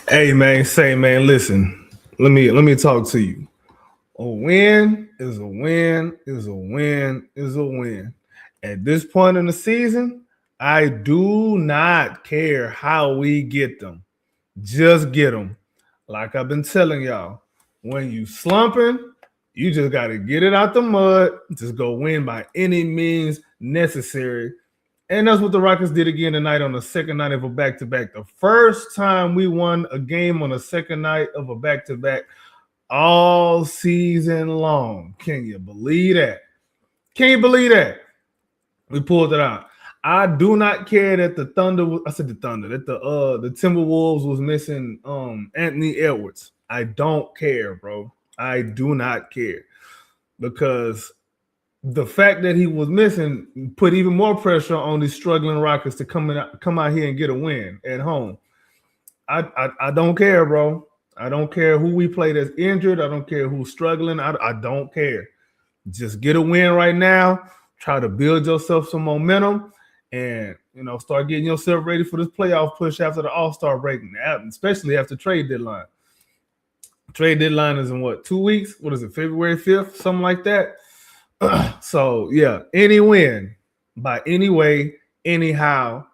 Hey man, say man, listen. Let me talk to you. A win is a win is a win is a win. At this point in the season, I do not care how we get them. Just get them. Like I've been telling y'all, when you slumping, you just got to get it out the mud. Just go win by any means necessary. And that's what the Rockets did again tonight on the second night of a back to back. The first time we won a game on the second night of a back to back all season long. Can you believe that? Can you believe that? We pulled it out. I do not care that the Thunder. I said the Thunder. That the Timberwolves was missing Anthony Edwards. I don't care, bro. I do not care because the fact that he was missing put even more pressure on these struggling Rockets to come out here and get a win at home. I don't care, bro. I don't care who we play that's injured. I don't care who's struggling. I don't care. Just get a win right now. Try to build yourself some momentum, and start getting yourself ready for this playoff push after the All-Star break, especially after trade deadline. Trade deadline is in what, 2 weeks? What is it, February 5th? Something like that. So yeah, any win by any way, anyhow,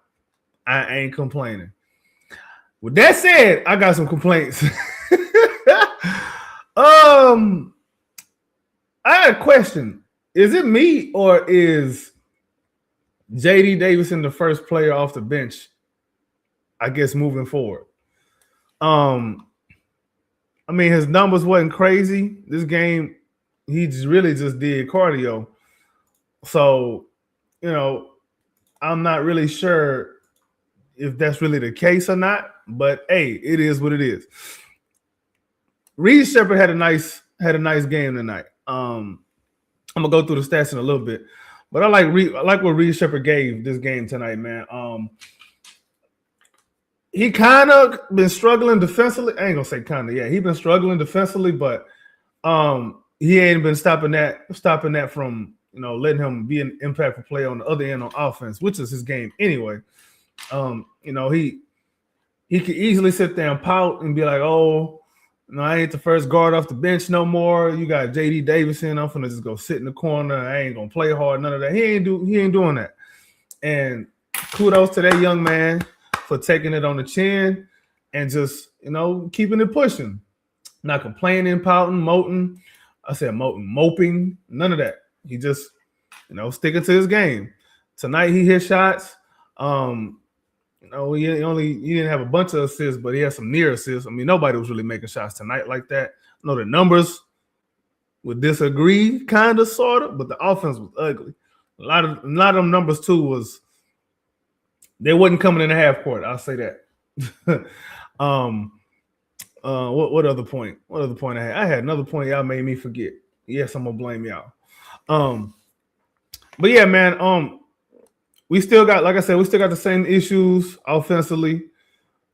I ain't complaining. With that said, I got some complaints. I had a question. Is it me or is JD Davison the first player off the bench, I guess, moving forward? I mean, his numbers wasn't crazy. This game, he really just did cardio. So, I'm not really sure if that's really the case or not. But hey, it is what it is. Reed Shepherd had a nice game tonight. I'm gonna go through the stats in a little bit, but I like what Reed Shepherd gave this game tonight, man. He kind of been struggling defensively. I ain't gonna say kind of, yeah. He been struggling defensively, but he ain't been stopping that from letting him be an impactful player on the other end on offense, which is his game anyway. He could easily sit there and pout and be like, "Oh, I ain't the first guard off the bench no more. You got JD Davison. I'm gonna just go sit in the corner. I ain't gonna play hard. None of that. He ain't doing that." And kudos to that young man for taking it on the chin and just keeping it pushing, not complaining, pouting, moting. I said moping. None of that. He just sticking to his game. Tonight he hit shots. He didn't have a bunch of assists, but he had some near assists. I mean, nobody was really making shots tonight like that. I know the numbers would disagree, kind of, sort of, but the offense was ugly. A lot of them numbers too was they wasn't coming in the half court. I'll say that. What other point? What other point I had? I had another point y'all made me forget. Yes, I'm gonna blame y'all. But yeah, man. We still got, like I said, the same issues offensively.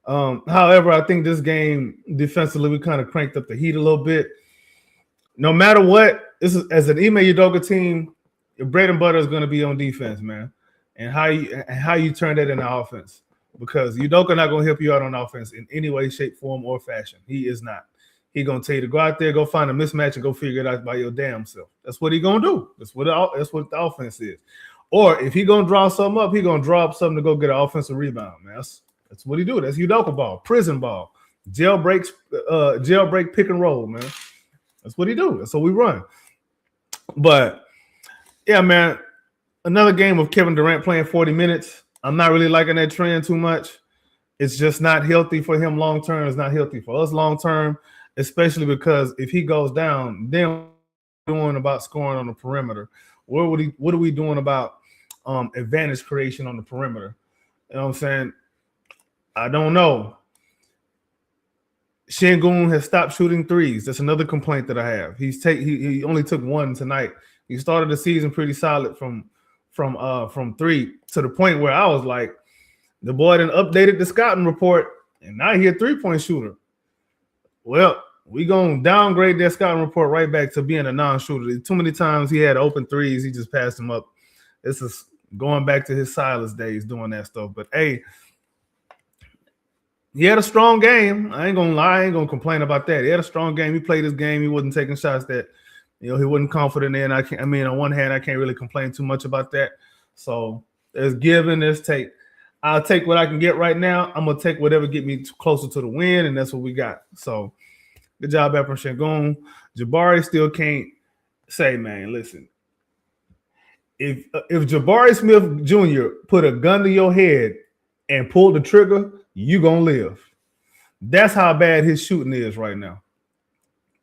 However, I think this game defensively, we kind of cranked up the heat a little bit. No matter what, this is, as an Ime Udoka team, your bread and butter is going to be on defense, man, and how you turn that into offense. Because Udoka not going to help you out on offense in any way, shape, form, or fashion. He is not. He going to tell you to go out there, go find a mismatch, and go figure it out by your damn self. That's what he going to do. That's what the offense is. Or if he gonna draw something up, he gonna draw up something to go get an offensive rebound, man. That's what he do. That's Udoka ball, prison ball, jailbreak pick and roll, man. That's what he do. That's what we run. But yeah, man, another game of Kevin Durant playing 40 minutes. I'm not really liking that trend too much. It's just not healthy for him long term. It's not healthy for us long term, especially because if he goes down, then what are we doing about scoring on the perimeter? What are we doing about advantage creation on the perimeter? You know what I'm saying? I don't know. Şengün has stopped shooting threes. That's another complaint that I have. He only took one tonight. He started the season pretty solid from three, to the point where I was like, the boy done updated the scouting report, and now he a 3-point shooter. Well, we gonna downgrade that scouting report right back to being a non-shooter. Too many times he had open threes, he just passed them up. This is going back to his Silas days doing that stuff. But hey, He had a strong game. I ain't gonna lie. I ain't gonna complain about that. He had a strong game. He played his game. He wasn't taking shots that, he wasn't confident in. I mean, on one hand, I can't really complain too much about that. So there's give and there's take. I'll take what I can get right now. I'm gonna take whatever get me closer to the win, and that's what we got. So good job, Efren Sengun. Jabari still can't say, man. Listen, if Jabari Smith Jr. put a gun to your head and pulled the trigger, you gonna live. That's how bad his shooting is right now.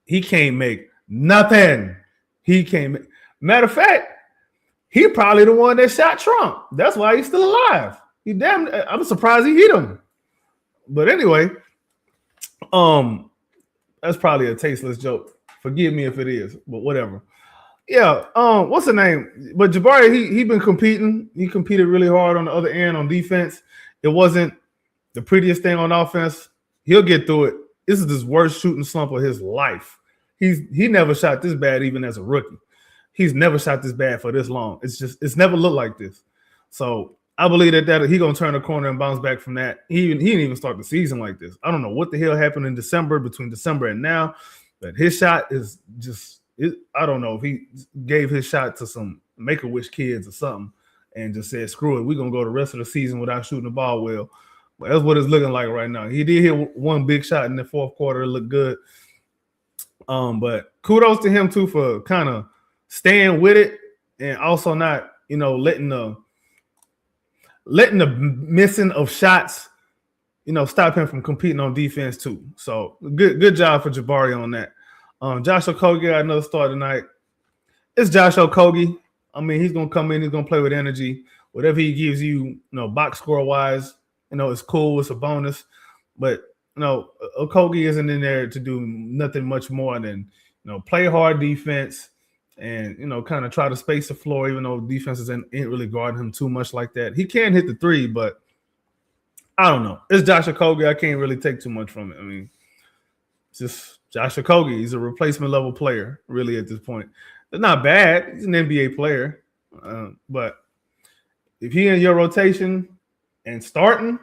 He can't make nothing. He can't make. Matter of fact, he probably the one that shot Trump. That's why he's still alive. I'm surprised he hit him. But anyway, that's probably a tasteless joke. Forgive me if it is, but whatever. Yeah, what's the name? But Jabari, he been competing. He competed really hard on the other end on defense. It wasn't the prettiest thing on offense. He'll get through it. This is his worst shooting slump of his life. He never shot this bad even as a rookie. He's never shot this bad for this long. It's never looked like this. So I believe that he gonna turn the corner and bounce back from that. He didn't even start the season like this. I don't know what the hell happened in December, between December and now, but his shot is just. I don't know if he gave his shot to some Make-A-Wish kids or something and just said, screw it, we're going to go the rest of the season without shooting the ball well. But that's what it's looking like right now. He did hit one big shot in the fourth quarter. It looked good. But kudos to him, too, for kind of staying with it and also not, letting the missing of shots, stop him from competing on defense, too. So good job for Jabari on that. Josh Okogie got another start tonight. It's Josh Okogie. I mean, he's gonna come in. He's gonna play with energy. Whatever he gives you, box score wise, it's cool. It's a bonus. But Okogie isn't in there to do nothing much more than play hard defense and kind of try to space the floor. Even though defenses ain't really guarding him too much like that. He can hit the three, but I don't know. It's Josh Okogie. I can't really take too much from it. I mean, it's just Josh Okogie. He's a replacement level player, really, at this point. It's not bad. He's an NBA player. But if he in your rotation and starting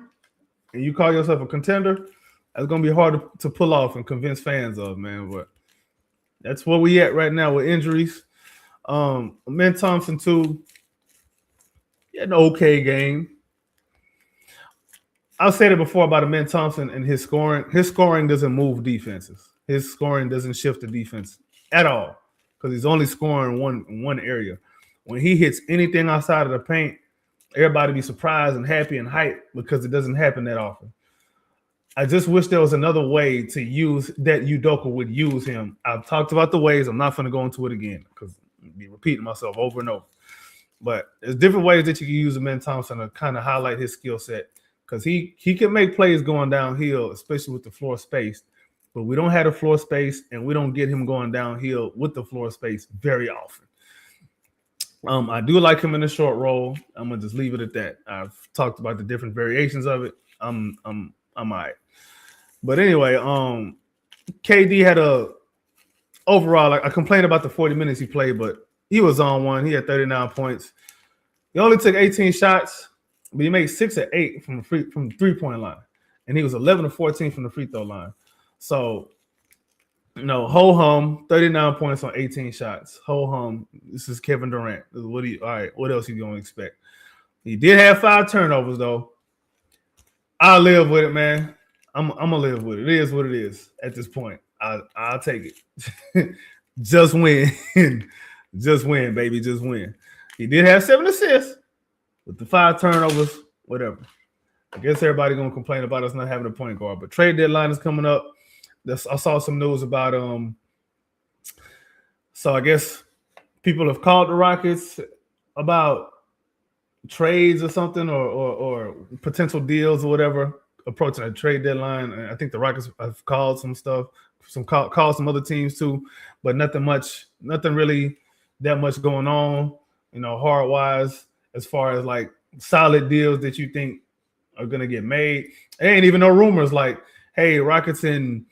and you call yourself a contender, that's going to be hard to pull off and convince fans of, man. But that's where we at right now with injuries. Amen Thompson, too. He had an okay game. I've said it before about Amen Thompson and his scoring. His scoring doesn't move defenses. His scoring doesn't shift the defense at all because he's only scoring one area. When he hits anything outside of the paint, everybody be surprised and happy and hyped because it doesn't happen that often. I just wish there was another way to use that Udoka would use him. I've talked about the ways. I'm not going to go into it again because I'll be repeating myself over and over. But there's different ways that you can use Amen Thompson to kind of highlight his skill set because he can make plays going downhill, especially with the floor space. But we don't have the floor space, and we don't get him going downhill with the floor space very often. I do like him in the short roll. I'm gonna just leave it at that. I've talked about the different variations of it. I'm all right. But anyway, KD had overall. I complained about the 40 minutes he played, but he was on one. He had 39 points. He only took 18 shots, but he made 6 of 8 from the 3-point line, and he was 11 of 14 from the free throw line. So, ho hum, 39 points on 18 shots. Ho hum. This is Kevin Durant. All right, what else you gonna expect? He did have 5 turnovers though. I'll live with it, man. I'm gonna live with it. It is what it is at this point. I'll take it. Just win. Just win, baby. Just win. He did have 7 assists with the 5 turnovers, whatever. I guess everybody gonna complain about us not having a point guard, but trade deadline is coming up. I saw some news about so I guess people have called the Rockets about trades or something or potential deals or whatever approaching a trade deadline. And I think the Rockets have called some stuff, called some other teams too, but nothing really that much going on, hard wise as far as like solid deals that you think are gonna get made. There ain't even no rumors like, hey, Rockets in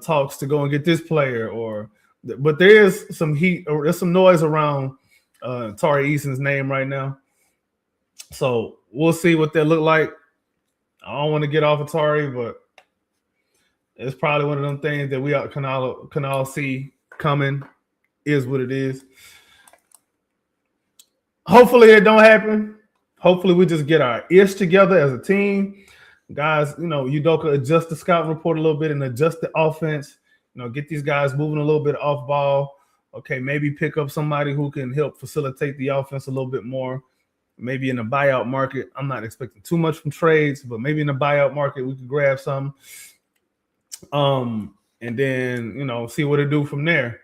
talks to go and get this player, but there is some heat or there's some noise around Tari Eason's name right now. So we'll see what they look like. I don't want to get off of Tari, but It's probably one of them things that we can all see coming. Is what it is. Hopefully it don't happen. Hopefully we just get our ish together as a team. Guys, Udoka adjust the scouting report a little bit and adjust the offense. Get these guys moving a little bit off ball. Okay, maybe pick up somebody who can help facilitate the offense a little bit more. Maybe in the buyout market. I'm not expecting too much from trades, but maybe in the buyout market we could grab some. And then, see what it do from there.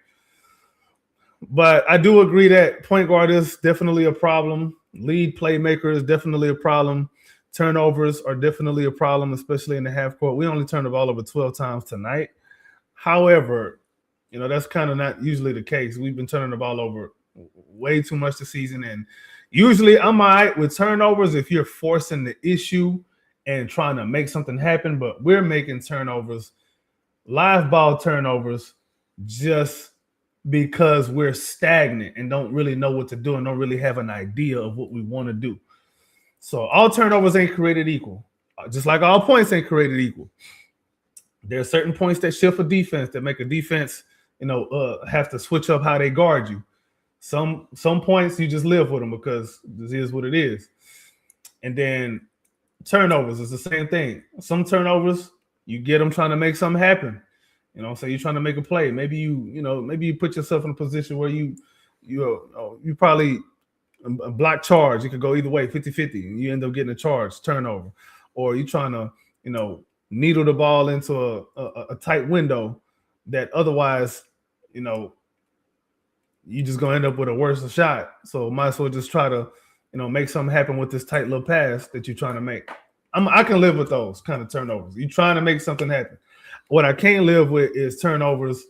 But I do agree that point guard is definitely a problem. Lead playmaker is definitely a problem. Turnovers are definitely a problem, especially in the half court. We only turned the ball over 12 times tonight. However, that's kind of not usually the case. We've been turning the ball over way too much this season. And usually I'm all right with turnovers if you're forcing the issue and trying to make something happen. But we're making turnovers, live ball turnovers, just because we're stagnant and don't really know what to do and don't really have an idea of what we want to do. So all turnovers ain't created equal, just like all points ain't created equal. There are certain points that shift a defense, that make a defense, have to switch up how they guard you. Some points you just live with them because this is what it is. And then turnovers is the same thing. Some turnovers, you get them trying to make something happen. So you're trying to make a play. Maybe you put yourself in a position where you probably a block charge. It could go either way, 50-50, and you end up getting a charge, turnover. Or you're trying to, needle the ball into a tight window that otherwise, you just gonna end up with a worse shot. So might as well just try to, make something happen with this tight little pass that you're trying to make. I can live with those kind of turnovers. You're trying to make something happen. What I can't live with is turnovers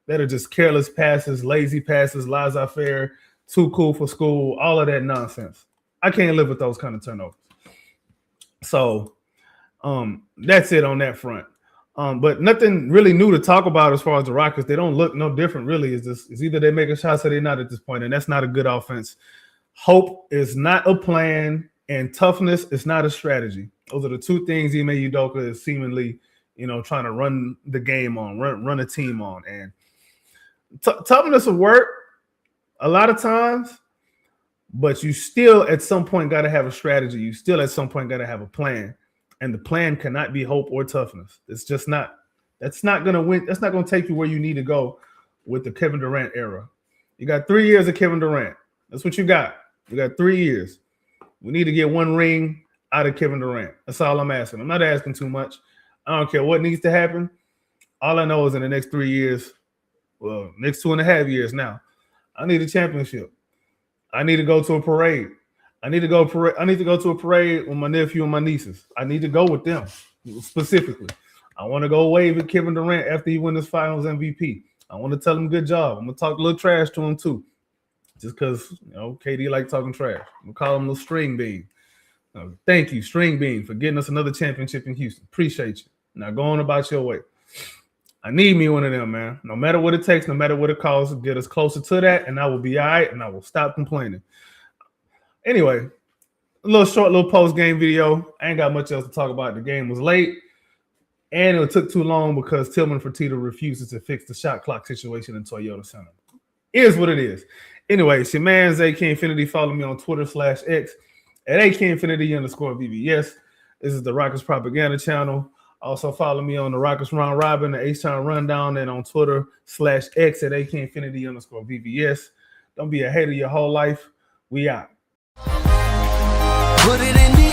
that are just careless passes, lazy passes, laissez-faire, too cool for school, all of that nonsense. I can't live with those kind of turnovers. So that's it on that front. But nothing really new to talk about as far as the Rockets. They don't look no different, really. It's either they're making shots or they're not at this point, and that's not a good offense. Hope is not a plan, and toughness is not a strategy. Those are the two things Ime Udoka is seemingly trying to run the game on, run a team on. And toughness will work a lot of times, but you still at some point got to have a strategy. You still at some point got to have a plan. And the plan cannot be hope or toughness. It's just not. That's not going to win. That's not going to take you where you need to go with the Kevin Durant era. You got 3 years of Kevin Durant. That's what you got. You got 3 years. We need to get one ring out of Kevin Durant. That's all I'm asking. I'm not asking too much. I don't care what needs to happen. All I know is in the next 3 years, well, next 2.5 years now, I need a championship. I need to go to a parade. I need to go to a parade with my nephew and my nieces. I need to go with them specifically. I want to go wave at Kevin Durant after he wins his Finals MVP. I want to tell him good job. I'm gonna talk a little trash to him too, just because KD like talking trash. I'm gonna call him a little string bean. Thank you, string bean, for getting us another championship in Houston. Appreciate you. Now go on about your way. I need me one of them, man. No matter what it takes, no matter what it costs, get us closer to that, and I will be all right, and I will stop complaining. Anyway, a short post-game video. I ain't got much else to talk about. The game was late, and it took too long because Tillman Fertitta refuses to fix the shot clock situation in Toyota Center. It is what it is. Anyway, it's your man, AK Infinity. Follow me on Twitter/X at AK_VBS. This is the Rockets Propaganda Channel. Also follow me on the Rockets Round Robin, the H-Town Rundown, and on Twitter/X at AK_VBS. Don't be a hater your whole life. We out. Put it in the